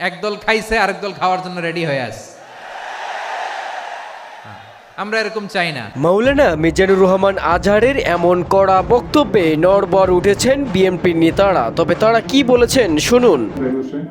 একদল খাইছে আরেক দল খাওয়ার জন্য রেডি হয়ে আছে। আমরা এরকম চাই না। মাওলানা মিজানুর রহমান আজহারের এমন কড়া বক্তব্যে নড়বড় উঠেছেন বিএনপির নেতারা। তবে তারা কি বলেছেন শুনুন।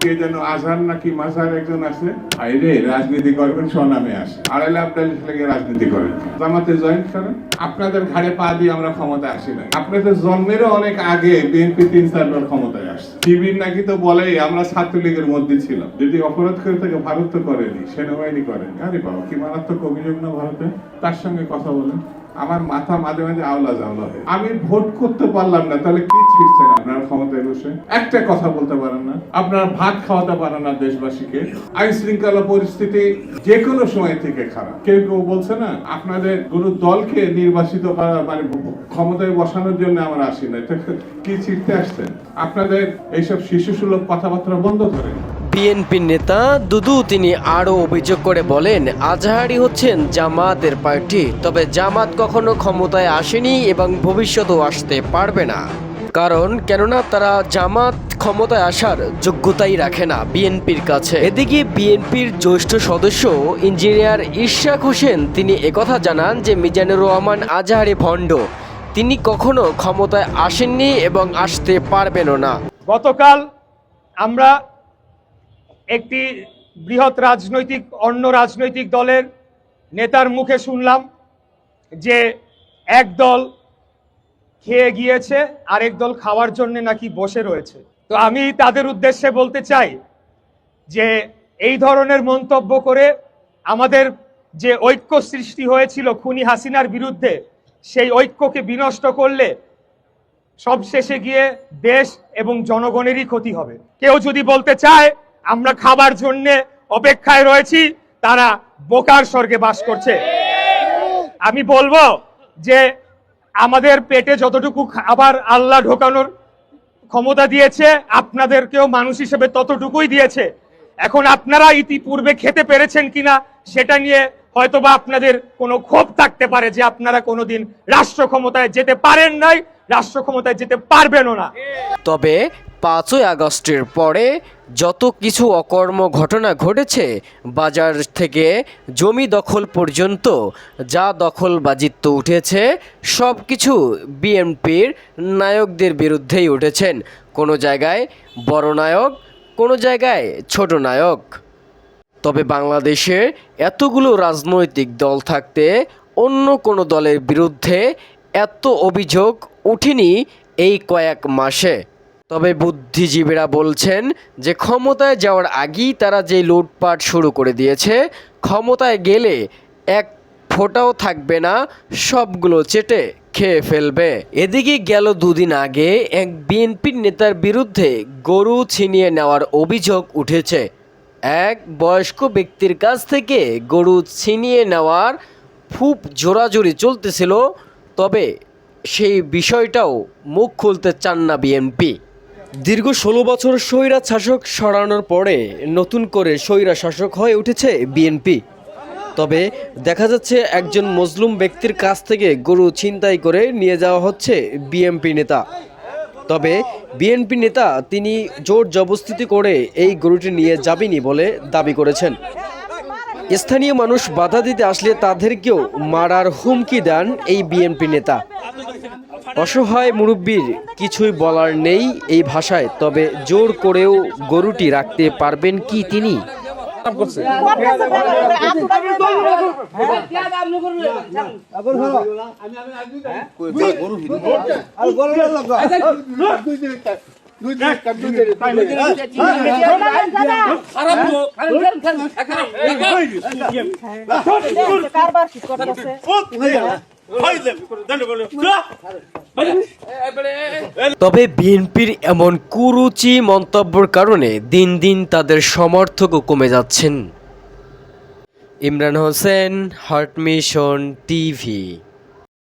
কে যেন আজহার নাকি মাঝহার একজন আছে, আইরে রাজনীতি করবেন স্বনামে আসে, আড়াইলে আপনার লেগে রাজনীতি করেন, জামাতে জয়েন করেন। আপনাদের ঘাড়ে পা দিয়ে আমরা ক্ষমতায় আসি না। আপনাদের জন্মেরও অনেক আগে বিএনপি 3-4 বার ক্ষমতায় আসছে। শিবির নাকি তো বলেই আমরা ছাত্রলীগের মধ্যে ছিলাম। যদি অপরাধ করে থাকে ভারত তো করেনি, সেনাবাহিনী করেন। আরে বাবা, কি মারাত্মক অভিযোগ না ভারতে। তার সঙ্গে কথা বলেন, আমার মাথা মাঝে মাঝে আওলা জাওলা হয়। আমি ভোট করতে পারলাম না, তাহলে কি ছিড়ছেন আপনারা ক্ষমতায় বসে? একটা কথা বলতে পারেন না, আপনারা ভাত খাওয়াতে পারেন না দেশবাসীকে। আইন শৃঙ্খলা পরিস্থিতি যে কোনো সময় থেকে খারাপ। কেউ কেউ বলছে না আপনাদের কোনো দলকে নির্বাচিত করা মানে ক্ষমতায় বসানোর জন্য আমরা আসি না, কি ছিড়তে আসছেন? আপনাদের এইসব শিশুসুলভ কথাবার্তা বন্ধ করেন। বিএনপির নেতা দুদু তিনি আরও অভিযোগ করে বলেন, আজহারি হচ্ছেন জামাতের পার্টি। তবে জামাত কখনো ক্ষমতায় আসেনি এবং ভবিষ্যতেও আসতে পারবে না। কেননা তারা জামাত ক্ষমতায় আসার যোগ্যতাই রাখে না বিএনপির কাছে। এদিকে বিএনপির জ্যেষ্ঠ সদস্য ইঞ্জিনিয়ার ইশরাক হোসেন তিনি একথা জানান যে মিজানুর রহমান আজহারি ভণ্ড। তিনি কখনো ক্ষমতায় আসেননি এবং আসতে পারবেনও না। গতকাল আমরা একটি বৃহৎ অন্য রাজনৈতিক দলের নেতার মুখে শুনলাম যে এক দল খেয়ে গিয়েছে, আরেক দল খাওয়ার জন্য নাকি বসে রয়েছে। তো আমি তাদের উদ্দেশ্যে বলতে চাই যে এই ধরনের মন্তব্য করে আমাদের যে ঐক্য সৃষ্টি হয়েছিল খুনি হাসিনার বিরুদ্ধে, সেই ঐক্যকে বিনষ্ট করলে সবশেষে গিয়ে দেশ এবং জনগণেরই ক্ষতি হবে। কেউ যদি বলতে চায় আমরা খাবার জন্য অপেক্ষায় রয়েছি, তারা বোকার স্বর্গে বাস করছে। আমি বলবো যে আমাদের পেটে যতটুকু খাবার আল্লাহ ঢোকানোর ক্ষমতা দিয়েছে, আপনাদেরকেও মানুষ হিসেবে ততটুকুই দিয়েছে। এখন আপনারা ইতিপূর্বে খেতে পেরেছেন কিনা সেটা নিয়ে হয়তোবা আপনাদের কোনো ক্ষোভ থাকতে পারে যে আপনারা কোনোদিন রাষ্ট্র ক্ষমতায় যেতে পারেন নাই, রাষ্ট্র ক্ষমতায় যেতে পারবেনও না। তবে 5ই আগস্টের পরে যত কিছু অকর্ম ঘটনা ঘটেছে, বাজার থেকে জমি দখল পর্যন্ত যা দখলবাজিত্ব উঠেছে, সব কিছু বিএনপির নায়কদের বিরুদ্ধেই উঠেছেন। কোনো জায়গায় বড় নায়ক, কোনো জায়গায় ছোট নায়ক। তবে বাংলাদেশে এতগুলো রাজনৈতিক দল থাকতে অন্য কোনো দলের বিরুদ্ধে এত অভিযোগ ওঠেনি এই কয়েক মাসে। তবে বুদ্ধিজীবীরা বলছেন যে ক্ষমতায় যাওয়ার আগেই তারা যে লুটপাট শুরু করে দিয়েছে, ক্ষমতায় গেলে এক ফোঁটাও থাকবে না, সবগুলো চেটে খেয়ে ফেলবে। এদিকে গেল 2 দিন আগে এক বিএনপির নেতার বিরুদ্ধে গরু ছিনিয়ে নেওয়ার অভিযোগ উঠেছে। এক বয়স্ক ব্যক্তির কাছ থেকে গরু ছিনিয়ে নেওয়ার খুব জোরাজুরি চলতেছিল। তবে সেই বিষয়টাও মুখ খুলতে চান না বিএনপি। দীর্ঘ 16 বছর স্বৈরা শাসক সরানোর পরে নতুন করে স্বৈরা শাসক হয়ে উঠেছে বিএনপি। তবে দেখা যাচ্ছে একজন মজলুম ব্যক্তির কাছ থেকে গরু ছিনতাই করে নিয়ে যাওয়া হচ্ছে বিএনপি নেতা। তবে বিএনপি নেতা তিনি জোর জবরদস্তি করে এই গরুটি নিয়ে যাবেনি বলে দাবি করেছেন। স্থানীয় মানুষ বাধা দিতে আসলে তাদেরকেও মারার হুমকি দেন এই বিএনপি নেতা। অসহায় মুরব্বীর কিছুই বলার নেই এই ভাষায়। তবে জোর করেও গরুটি রাখতে পারবেন কি তিনি? তবে বিএনপির এমন কুরুচি মন্তব্যের কারণে দিন দিন তাদের সমর্থকও কমে যাচ্ছেন। Imran Hossain, heart mission TV.